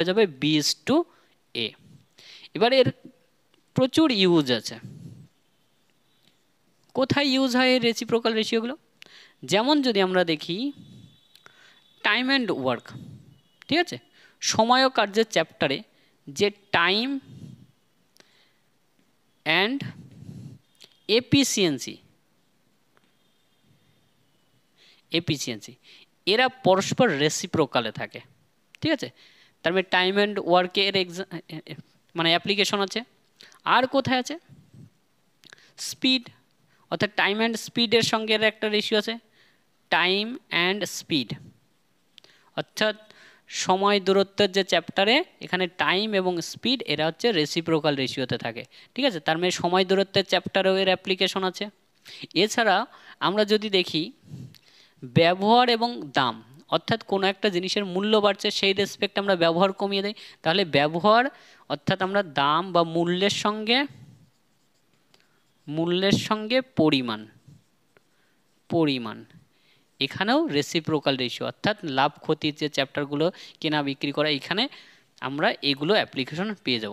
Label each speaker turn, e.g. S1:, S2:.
S1: হয়ে যাবে B/A। এবার এর প্রচুর ইউজ আছে। কোথায় ইউজ হয় এই রেসিপ্রোকাল রেশিওগুলো? যেমন যদি আমরা দেখি টাইম অ্যান্ড ওয়ার্ক, ঠিক আছে, সময় ও কার্যের চ্যাপ্টারে যে টাইম অ্যান্ড এফিসিয়েন্সি এরা পরস্পর রেসিপ্রোকালে থাকে, ঠিক আছে। তার মানে টাইম অ্যান্ড ওয়ার্কের মানে অ্যাপ্লিকেশন আছে। আর কোথায় আছে? স্পিড, অর্থাৎ টাইম অ্যান্ড স্পিডের সঙ্গে এর একটা রেশিও আছে, টাইম অ্যান্ড স্পিড, অর্থাৎ সময় দূরত্বের যে চ্যাপ্টারে এখানে টাইম এবং স্পিড এরা হচ্ছে রেসিপ্রোকাল রেশিওতে থাকে, ঠিক আছে। তার মানে সময় দূরত্বের চ্যাপ্টারেও এর অ্যাপ্লিকেশন আছে। এছাড়া আমরা যদি দেখি ব্যবহার এবং দাম, অর্থাৎ কোনো একটা জিনিসের মূল্য বাড়ছে সেই রেসপেক্ট আমরা ব্যবহার কমিয়ে দিই, তাহলে ব্যবহার অর্থাৎ আমরা দাম বা মূল্যের সঙ্গে পরিমাণ এখানেও রেসিপ্রোকাল রেশিও, অর্থাৎ লাভ ক্ষতির যে চ্যাপ্টারগুলো কেনা বিক্রি করা, এখানে আমরা এগুলো অ্যাপ্লিকেশন পেয়ে যাব।